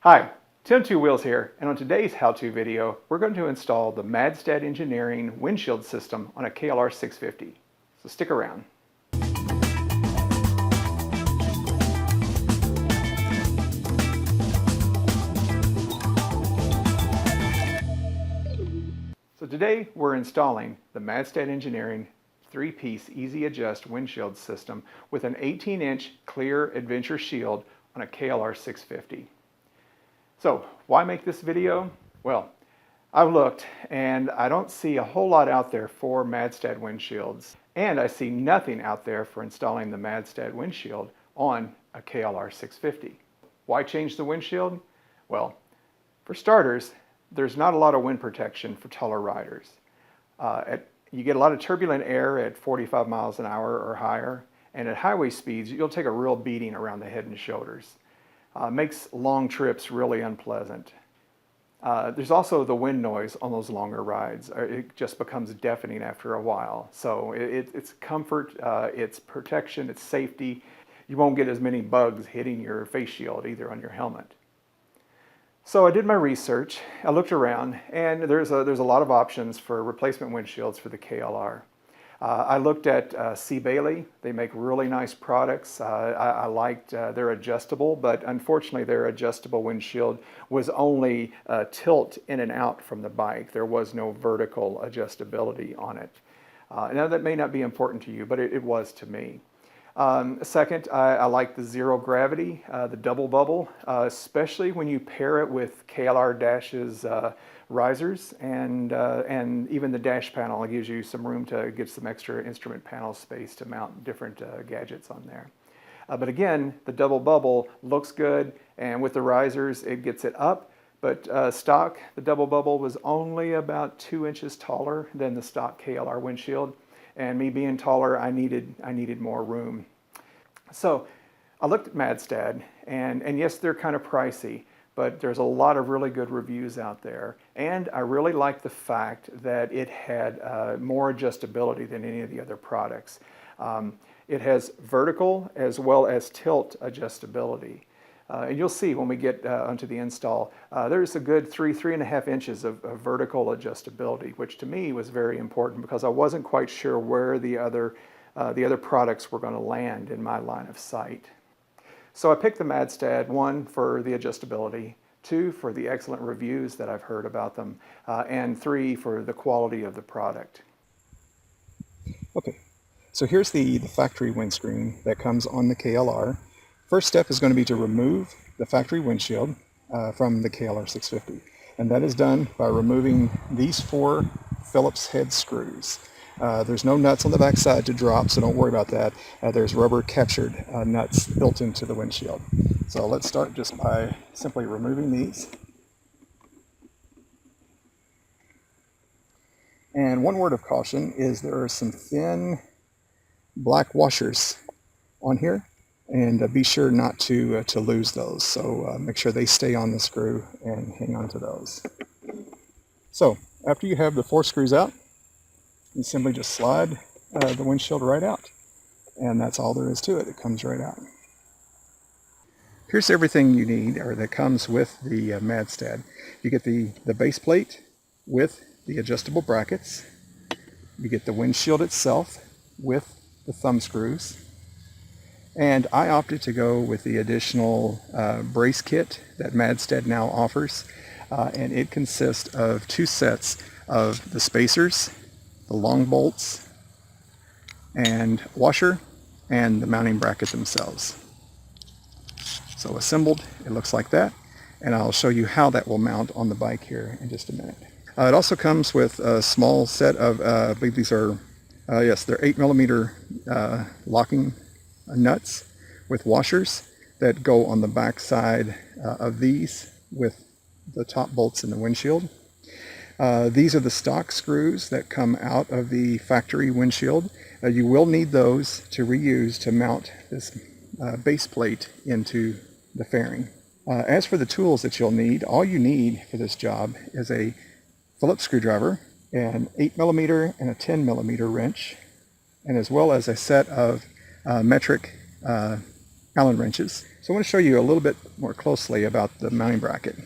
Hi, Tim Two Wheels here, and on today's how-to video, we're going to install the MADSTAD Engineering windshield system on a KLR650. So stick around. So today we're installing the MADSTAD Engineering 3-piece easy adjust windshield system with an 18-inch clear adventure shield on a KLR650. So why make this video? Well, I've looked and I don't see a whole lot out there for MADSTAD windshields, and I see nothing out there for installing the MADSTAD windshield on a KLR650. Why change the windshield? Well, for starters, there's not a lot of wind protection for taller riders. You get a lot of turbulent air at 45 miles an hour or higher, and at highway speeds, you'll take a real beating around the head and shoulders. Makes long trips really unpleasant. There's also the wind noise on those longer rides. It just becomes deafening after a while. So it's comfort, it's protection, it's safety. You won't get as many bugs hitting your face shield either on your helmet. So I did my research, I looked around, and there's a lot of options for replacement windshields for the KLR. I looked at C. Bailey. They make really nice products. I liked their adjustable, but unfortunately their adjustable windshield was only tilt in and out from the bike. There was no vertical adjustability on it. Now that may not be important to you, but it was to me. Second, I like the zero gravity, the double bubble, especially when you pair it with KLR Dash's risers and even the dash panel. It gives you some room to get some extra instrument panel space to mount different gadgets on there. But again, the double bubble looks good, and with the risers it gets it up, but stock, the double bubble was only about 2 inches taller than the stock KLR windshield, and me being taller, I needed more room. So I looked at MADSTAD, and yes, they're kind of pricey, but there's a lot of really good reviews out there, and I really like the fact that it had more adjustability than any of the other products. It has vertical as well as tilt adjustability. And you'll see when we get onto the install, there's a good 3.5 inches of vertical adjustability, which to me was very important because I wasn't quite sure where the other products were going to land in my line of sight. So I picked the MADSTAD, 1 for the adjustability, 2 for the excellent reviews that I've heard about them, and 3 for the quality of the product. Okay, so here's the factory windscreen that comes on the KLR. First step is going to be to remove the factory windshield from the KLR650. And that is done by removing these 4 Phillips head screws. There's no nuts on the back side to drop, so don't worry about that. There's rubber captured nuts built into the windshield. So let's start just by simply removing these. And one word of caution is there are some thin black washers on here, and be sure not to lose those. So make sure they stay on the screw and hang on to those. So after you have the 4 screws out, you simply just slide the windshield right out, and that's all there is to it. It comes right out. Here's everything you need, or that comes with the MADSTAD. You get the base plate with the adjustable brackets. You get the windshield itself with the thumb screws. And I opted to go with the additional brace kit that MADSTAD now offers. And it consists of 2 sets of the spacers, the long bolts, and washer, and the mounting bracket themselves. So assembled, it looks like that, and I'll show you how that will mount on the bike here in just a minute. It also comes with a small set of, I believe these are, yes, they're 8mm locking nuts with washers that go on the back side of these with the top bolts in the windshield. These are the stock screws that come out of the factory windshield. You will need those to reuse to mount this base plate into the fairing. As for the tools that you'll need, all you need for this job is a Phillips screwdriver, an 8mm and a 10mm wrench, and as well as a set of metric Allen wrenches. So I want to show you a little bit more closely about the mounting bracket.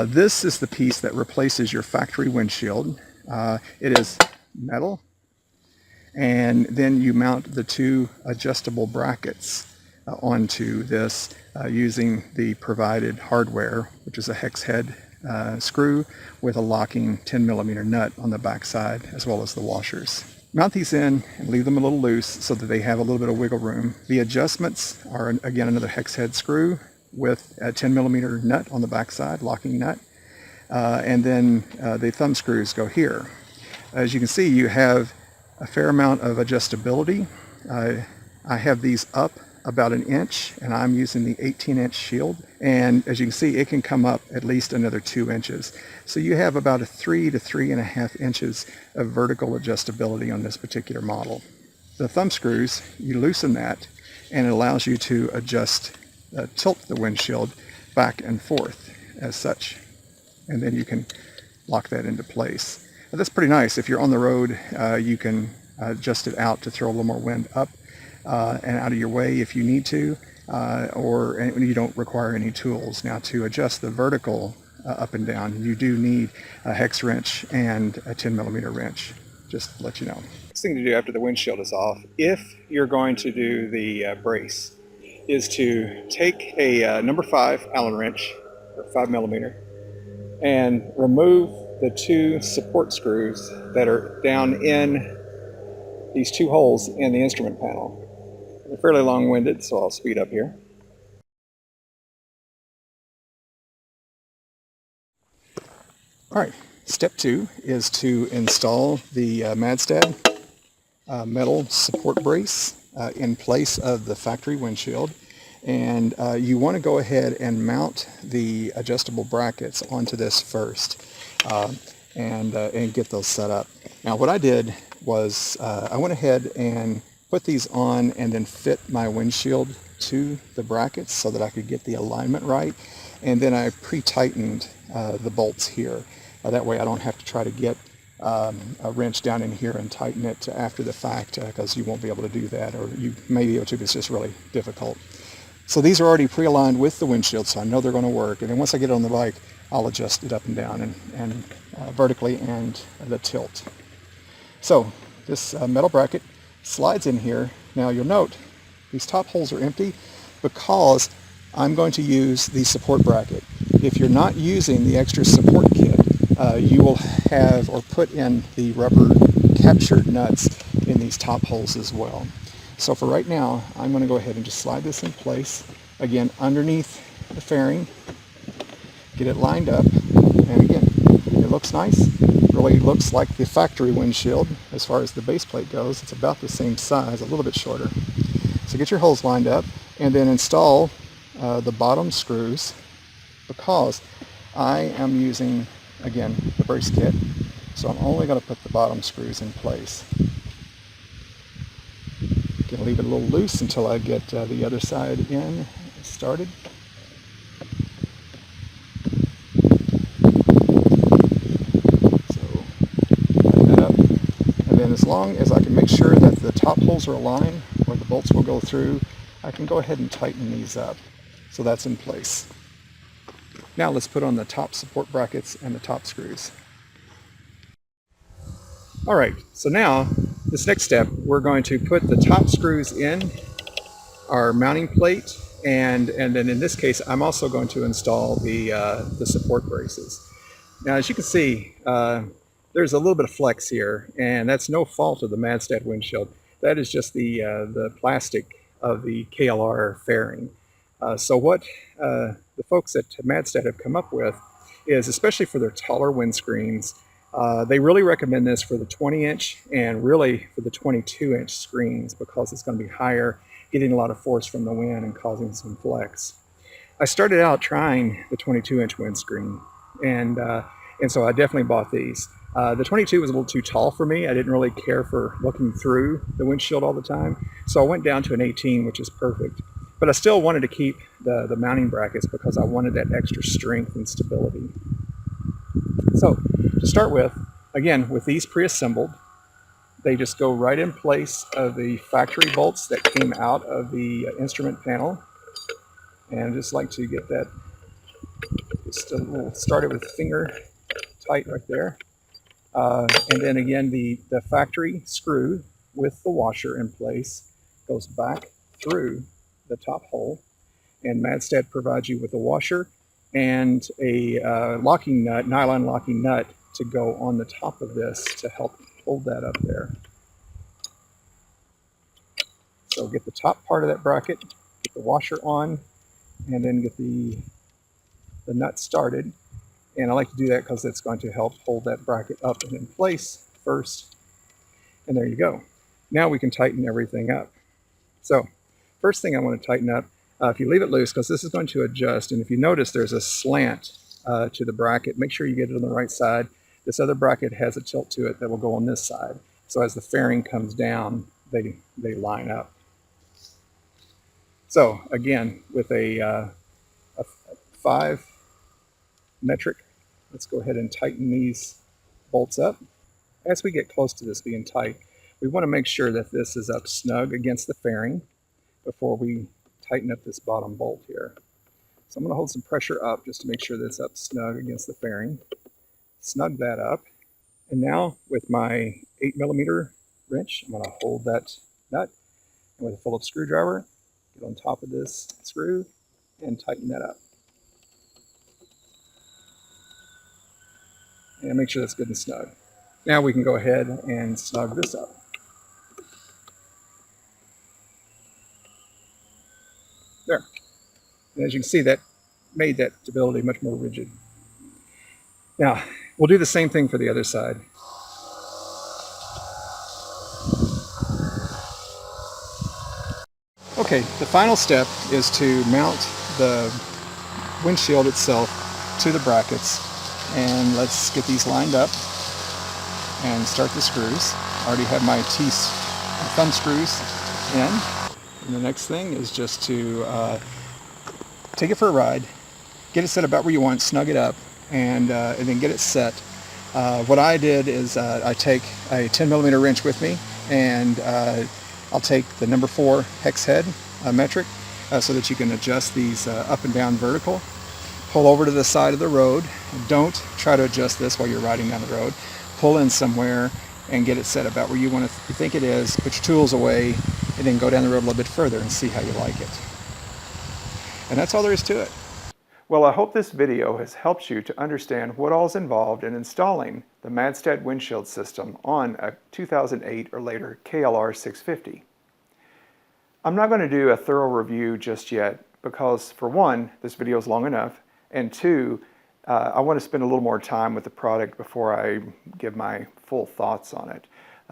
This is the piece that replaces your factory windshield. It is metal, and then you mount the two adjustable brackets onto this using the provided hardware, which is a hex head screw with a locking 10mm nut on the back side, as well as the washers. Mount these in and leave them a little loose so that they have a little bit of wiggle room. The adjustments are, again, another hex head screw with a 10mm nut on the back side, locking nut, and then the thumb screws go here. As you can see, you have a fair amount of adjustability. I have these up about 1 inch, and I'm using the 18-inch shield, and as you can see, it can come up at least another 2 inches. So you have about a 3 to 3.5 inches of vertical adjustability on this particular model. The thumb screws, you loosen that, and it allows you to adjust, tilt the windshield back and forth as such, and then you can lock that into place. Now, that's pretty nice. If you're on the road, you can adjust it out to throw a little more wind up and out of your way if you need to, or you don't require any tools. Now, to adjust the vertical up and down, you do need a hex wrench and a 10mm wrench, just to let you know. Next thing to do after the windshield is off, if you're going to do the brace, is to take a number 5 Allen wrench, or 5mm, and remove the 2 support screws that are down in these 2 holes in the instrument panel. They're fairly long-winded, so I'll speed up here. All right, step 2 is to install the MADSTAD metal support brace in place of the factory windshield. And you want to go ahead and mount the adjustable brackets onto this first and get those set up. Now, what I did was I went ahead and put these on and then fit my windshield to the brackets so that I could get the alignment right. And then I pre-tightened the bolts here. That way I don't have to try to get a wrench down in here and tighten it after the fact, because you won't be able to do that, or you may be able to, but it's just really difficult. So these are already pre-aligned with the windshield, so I know they're going to work. And then once I get it on the bike, I'll adjust it up and down and vertically and the tilt. So this metal bracket slides in here. Now you'll note these top holes are empty because I'm going to use the support bracket. If you're not using the extra support kit, you will have or put in the rubber captured nuts in these top holes as well. So for right now, I'm going to go ahead and just slide this in place, again, underneath the fairing, get it lined up, and again, it looks nice. It really looks like the factory windshield as far as the base plate goes. It's about the same size, a little bit shorter. So get your holes lined up, and then install the bottom screws, because I am using, again, the brace kit, so I'm only going to put the bottom screws in place. Gonna leave it a little loose until I get the other side in started. So tighten that up, and then as long as I can make sure that the top holes are aligned where the bolts will go through, I can go ahead and tighten these up. So that's in place. Now let's put on the top support brackets and the top screws. All right, so now this next step, we're going to put the top screws in our mounting plate, and then in this case, I'm also going to install the support braces. Now, as you can see, there's a little bit of flex here, and that's no fault of the MADSTAD windshield. That is just the plastic of the KLR fairing. So what the folks at MADSTAD have come up with is, especially for their taller windscreens, they really recommend this for the 20-inch and really for the 22-inch screens, because it's going to be higher, getting a lot of force from the wind and causing some flex. I started out trying the 22-inch windscreen, and so I definitely bought these. The 22 was a little too tall for me. I didn't really care for looking through the windshield all the time, so I went down to an 18, which is perfect. But I still wanted to keep the mounting brackets because I wanted that extra strength and stability. So to start with, again, with these pre-assembled, they just go right in place of the factory bolts that came out of the instrument panel. And I just like to get that, we'll start it with finger tight right there. And then again, the factory screw with the washer in place goes back through the top hole. And MADSTAD provides you with a washer and a locking nut, nylon locking nut, to go on the top of this to help hold that up there. So get the top part of that bracket, get the washer on, and then get the nut started. And I like to do that because it's going to help hold that bracket up and in place first. And there you go. Now we can tighten everything up. So first thing I want to tighten up, if you leave it loose, because this is going to adjust, and if you notice there's a slant to the bracket, make sure you get it on the right side. This other bracket has a tilt to it that will go on this side. So as the fairing comes down, they line up. So again, with a 5 metric, let's go ahead and tighten these bolts up. As we get close to this being tight, we want to make sure that this is up snug against the fairing before we tighten up this bottom bolt here. So I'm going to hold some pressure up just to make sure that's up snug against the fairing. Snug that up. And now with my 8mm wrench, I'm going to hold that nut, and with a Phillips screwdriver, get on top of this screw and tighten that up. And make sure that's good and snug. Now we can go ahead and snug this up. There. And as you can see, that made that stability much more rigid. Now, we'll do the same thing for the other side. Okay, the final step is to mount the windshield itself to the brackets. And let's get these lined up and start the screws. I already have my thumb screws in. And the next thing is just to take it for a ride, get it set about where you want, snug it up, and then get it set. What I did is I take a 10mm wrench with me, and I'll take the number 4 hex head metric so that you can adjust these up and down vertical. Pull over to the side of the road. Don't try to adjust this while you're riding down the road. Pull in somewhere and get it set about where you think it is. Put your tools away, and then go down the road a little bit further and see how you like it. And that's all there is to it. Well, I hope this video has helped you to understand what all is involved in installing the MADSTAD windshield system on a 2008 or later KLR650. I'm not going to do a thorough review just yet because, for one, this video is long enough, and two, I want to spend a little more time with the product before I give my full thoughts on it.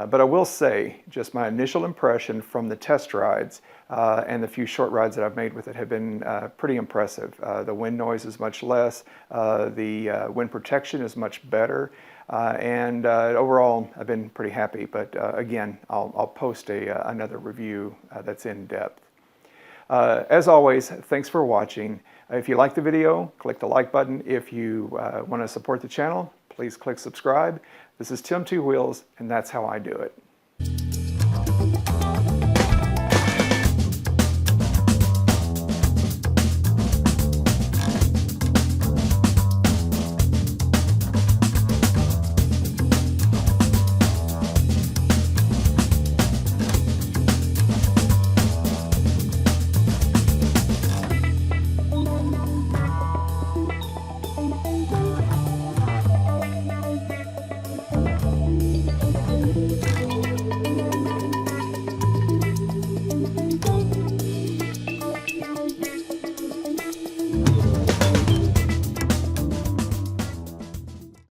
But I will say, just my initial impression from the test rides and the few short rides that I've made with it have been pretty impressive. The wind noise is much less, the wind protection is much better, and overall I've been pretty happy. But again, I'll post another review that's in depth. As always, thanks for watching. If you like the video, click the like button. If you want to support the channel, please click subscribe. This is Tim Two Wheels, and that's how I do it.